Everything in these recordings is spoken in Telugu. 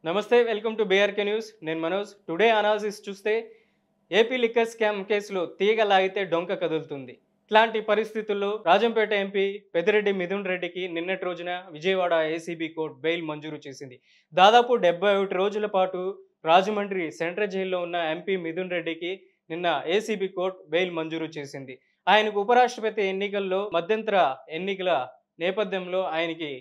నమస్తే వెల్కమ్ టు బీఆర్కే న్యూస్. నేను మనోజ్. టుడే అనాలిసిస్ చూస్తే ఏపీ లిక్కర్ స్కామ్ కేసులో తీగ లాగితే డొంక కదులుతుంది. ఇట్లాంటి పరిస్థితుల్లో రాజంపేట ఎంపీ పెద్దిరెడ్డి మిథున్ రెడ్డికి నిన్నటి రోజున విజయవాడ ఏసీబీ కోర్టు బెయిల్ మంజూరు చేసింది. దాదాపు 71 రోజుల పాటు రాజమండ్రి సెంట్రల్ జైల్లో ఉన్న ఎంపీ మిథున్ రెడ్డికి నిన్న ఏసీబీ కోర్టు బెయిల్ మంజూరు చేసింది. ఆయనకు ఉపరాష్ట్రపతి ఎన్నికల్లో మధ్యంతర ఎన్నికల నేపథ్యంలో ఆయనకి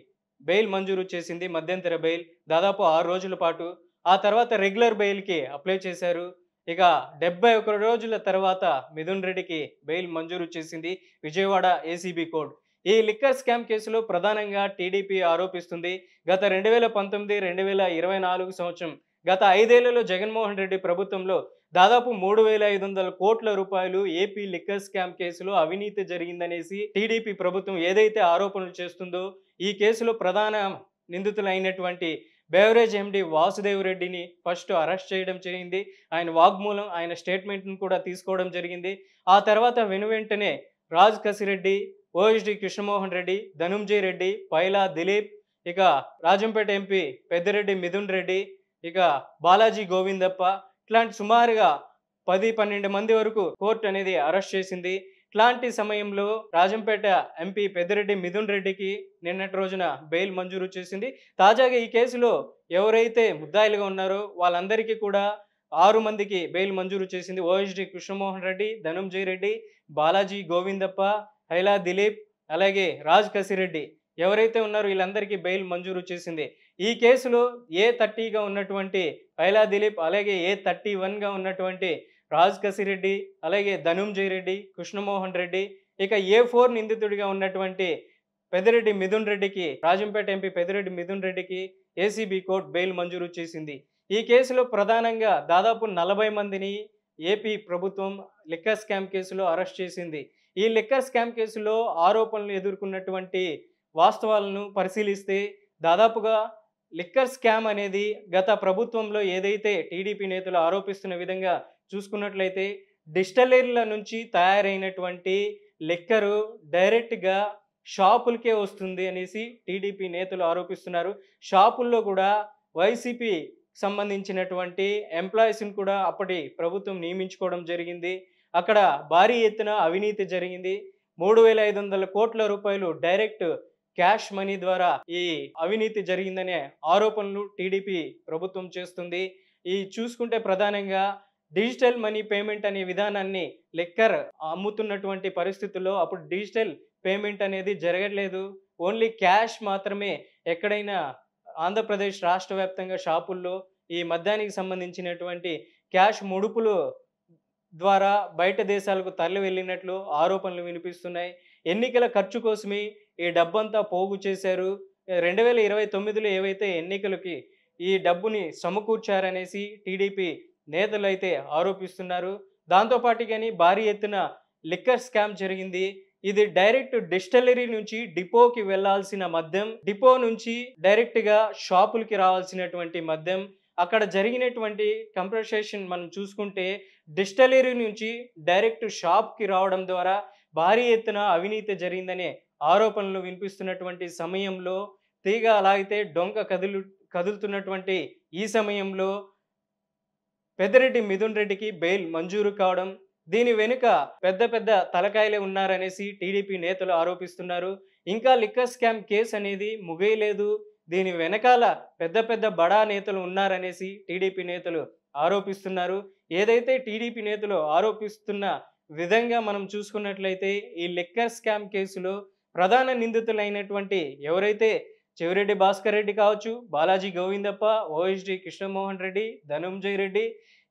బెయిల్ మంజూరు చేసింది. మధ్యంతర బెయిల్ దాదాపు 6 రోజుల పాటు. ఆ తర్వాత రెగ్యులర్ బెయిల్‌కి అప్లై చేశారు. ఇక 71 రోజుల తర్వాత మిథున్ రెడ్డికి బెయిల్ మంజూరు చేసింది విజయవాడ ఏసీబీ కోర్ట్. ఈ లిక్కర్ స్కామ్ కేసులో ప్రధానంగా టీడీపీ ఆరోపిస్తుంది. గత 2019, 2024 సంవత్సరం గత 5 ఏళ్లలో జగన్మోహన్ రెడ్డి ప్రభుత్వంలో దాదాపు 3,500 కోట్ల రూపాయలు ఏపీ లిక్కర్ స్కామ్ కేసులో అవినీతి జరిగిందనేసి టీడీపీ ప్రభుత్వం ఏదైతే ఆరోపణలు చేస్తుందో ఈ కేసులో ప్రధాన నిందితులైనటువంటి బెవరేజ్ ఎండీ వాసుదేవ్ రెడ్డిని ఫస్ట్ అరెస్ట్ చేయడం జరిగింది. ఆయన వాగ్మూలం, ఆయన స్టేట్మెంట్‌ను కూడా తీసుకోవడం జరిగింది. ఆ తర్వాత వెనువెంటనే రాజ్ కసిరెడ్డి, ఓఎస్డీ కృష్ణమోహన్ రెడ్డి, ధనుంజయ రెడ్డి, పైలా దిలీప్, ఇక రాజంపేట ఎంపీ పెద్దిరెడ్డి మిథున్ రెడ్డి, ఇక బాలాజీ గోవిందప్ప ఇట్లాంటి సుమారుగా 10, 12 మంది వరకు కోర్టు అనేది అరెస్ట్ చేసింది. ఇట్లాంటి సమయంలో రాజంపేట ఎంపీ పెద్దిరెడ్డి మిథున్ రెడ్డికి నిన్నటి రోజున బెయిల్ మంజూరు చేసింది. తాజాగా ఈ కేసులో ఎవరైతే ముద్దాయిలుగా ఉన్నారో వాళ్ళందరికీ కూడా 6 మందికి బెయిల్ మంజూరు చేసింది. ఓఎస్డీ కృష్ణమోహన్ రెడ్డి, ధనుంజయ రెడ్డి, బాలాజీ గోవిందప్ప, హైలా దిలీప్, అలాగే రాజ్ కసిరెడ్డి ఎవరైతే ఉన్నారో వీళ్ళందరికీ బెయిల్ మంజూరు చేసింది. ఈ కేసులో A30గా ఉన్నటువంటి హైలా దిలీప్, అలాగే A31గా ఉన్నటువంటి రాజ్ కసిరెడ్డి, అలాగే ధనుంజయ రెడ్డి, కృష్ణమోహన్ రెడ్డి, ఇక A4 నిందితుడిగా ఉన్నటువంటి పెద్దిరెడ్డి మిథున్ రెడ్డికి, రాజంపేట ఎంపీ పెద్దిరెడ్డి మిథున్ రెడ్డికి ఏసీబీ కోర్టు బెయిల్ మంజూరు చేసింది. ఈ కేసులో ప్రధానంగా దాదాపు 40 మందిని ఏపీ ప్రభుత్వం లిక్కర్ స్కామ్ కేసులో అరెస్ట్ చేసింది. ఈ లిక్కర్ స్కామ్ కేసులో ఆరోపణలు ఎదుర్కొన్నటువంటి వాస్తవాలను పరిశీలిస్తే దాదాపుగా లిక్కర్ స్కామ్ అనేది గత ప్రభుత్వంలో ఏదైతే టీడీపీ నేతలు ఆరోపిస్తున్న విధంగా చూసుకున్నట్లయితే డిస్టిలరీల నుంచి తయారైనటువంటి లిక్కరు డైరెక్ట్‌గా షాపులకే వస్తుంది అనేసి టీడీపీ నేతలు ఆరోపిస్తున్నారు. షాపుల్లో కూడా వైసీపీ సంబంధించినటువంటి ఎంప్లాయీస్‌ని కూడా అప్పటి ప్రభుత్వం నియమించుకోవడం జరిగింది. అక్కడ భారీ ఎత్తున అవినీతి జరిగింది. 3,500 కోట్ల రూపాయలు డైరెక్ట్ క్యాష్ మనీ ద్వారా ఈ అవినీతి జరిగిందనే ఆరోపణలు టీడీపీ ప్రభుత్వం చేస్తుంది. ఈ చూసుకుంటే ప్రధానంగా డిజిటల్ మనీ పేమెంట్ అనే విధానాన్ని లిక్కర్ అమ్ముతున్నటువంటి పరిస్థితుల్లో అప్పుడు డిజిటల్ పేమెంట్ అనేది జరగట్లేదు. ఓన్లీ క్యాష్ మాత్రమే ఎక్కడైనా ఆంధ్రప్రదేశ్ రాష్ట్ర వ్యాప్తంగా షాపుల్లో ఈ మద్యానికి సంబంధించినటువంటి క్యాష్ ముడుపులు ద్వారా బయట దేశాలకు తరలి వెళ్ళినట్లు ఆరోపణలు వినిపిస్తున్నాయి. ఎన్నికల ఖర్చు కోసమే ఈ డబ్బంతా పోగు చేశారు. 2029లో ఏవైతే ఎన్నికలకి ఈ డబ్బుని సమకూర్చారనేసి టీడీపీ నేతలైతే ఆరోపిస్తున్నారు. దాంతో పాటుగాని భారీ ఎత్తున లిక్కర్ స్కామ్ జరిగింది. ఇది డైరెక్ట్ డిస్టిలరీ నుంచి డిపోకి వెళ్ళాల్సిన మద్యం, డిపో నుంచి డైరెక్ట్‌గా షాపులకి రావాల్సినటువంటి మద్యం, అక్కడ జరిగినటువంటి కంప్రెసేషన్ మనం చూసుకుంటే డిస్టిలరీ నుంచి డైరెక్ట్ షాప్‌కి రావడం ద్వారా భారీ ఎత్తున అవినీతి జరిగిందనే ఆరోపణలు వినిపిస్తున్నటువంటి సమయంలో తీగ లాగితే డొంక కదులుతున్నటువంటి ఈ సమయంలో పెద్దిరెడ్డి మిథున్ రెడ్డికి బెయిల్ మంజూరు కావడం, దీని వెనుక పెద్ద పెద్ద తలకాయలే ఉన్నారనేసి టీడీపీ నేతలు ఆరోపిస్తున్నారు. ఇంకా లిక్కర్ స్కామ్ కేసు అనేది ముగియలేదు. దీని వెనకాల పెద్ద పెద్ద బడా నేతలు ఉన్నారనేసి టీడీపీ నేతలు ఆరోపిస్తున్నారు. ఏదైతే టీడీపీ నేతలు ఆరోపిస్తున్న విధంగా మనం చూసుకున్నట్లయితే ఈ లిక్కర్ స్కామ్ కేసులో ప్రధాన నిందితులైనటువంటి ఎవరైతే చెవిరెడ్డి భాస్కర్ రెడ్డి కావచ్చు, బాలాజీ గోవిందప్ప, ఓఎస్డీ కృష్ణమోహన్ రెడ్డి, ధనుంజయ రెడ్డి,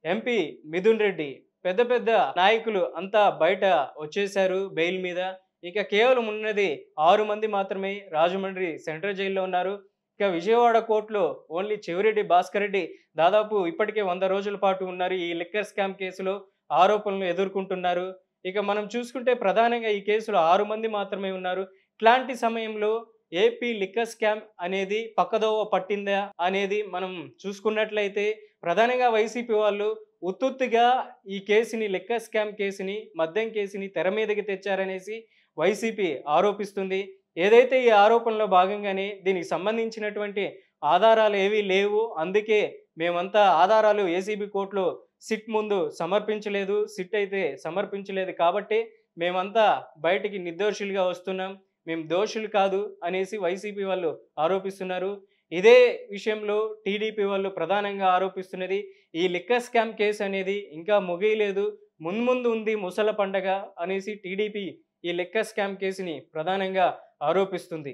ఎంపీ మిథున్ రెడ్డి పెద్ద పెద్ద నాయకులు అంతా బయట వచ్చేశారు బెయిల్ మీద. ఇక కేవలం ఉన్నది 6 మంది మాత్రమే రాజమండ్రి సెంట్రల్ జైల్లో ఉన్నారు. ఇక విజయవాడ కోర్టులో ఓన్లీ చెవిరెడ్డి భాస్కర్ రెడ్డి దాదాపు ఇప్పటికే 100 రోజుల పాటు ఉన్నారు. ఈ లిక్కర్ స్కామ్ కేసులో ఆరోపణలు ఎదుర్కొంటున్నారు. ఇక మనం చూసుకుంటే ప్రధానంగా ఈ కేసులో 6 మంది మాత్రమే ఉన్నారు. ఇట్లాంటి సమయంలో ఏపీ లిక్కర్ స్కామ్ అనేది పక్కదోవ పట్టిందా అనేది మనం చూసుకున్నట్లయితే ప్రధానంగా వైసీపీ వాళ్ళు ఉత్తుత్తిగా ఈ కేసుని లిక్కర్ స్కామ్ కేసుని, మద్యం కేసుని తెర మీదకి తెచ్చారనేసి వైసీపీ ఆరోపిస్తుంది. ఏదైతే ఈ ఆరోపణలో భాగంగానే దీనికి సంబంధించినటువంటి ఆధారాలు ఏవీ లేవు. అందుకే మేమంతా ఆధారాలు ఏసీబీ కోర్టులో సిట్ ముందు సమర్పించలేదు. సిట్ అయితే సమర్పించలేదు కాబట్టే మేమంతా బయటికి నిర్దోషులుగా వస్తున్నాం. మేము దోషులు కాదు అనేసి వైసీపీ వాళ్ళు ఆరోపిస్తున్నారు. ఇదే విషయంలో టీడీపీ వాళ్ళు ప్రధానంగా ఆరోపిస్తున్నది ఈ లిక్కర్ స్కామ్ కేస్ అనేది ఇంకా ముగియలేదు. మున్ముందు ఉంది ముసల పండగ అనేసి టీడీపీ ఈ లిక్కర్ స్కామ్ కేసుని ప్రధానంగా ఆరోపిస్తుంది.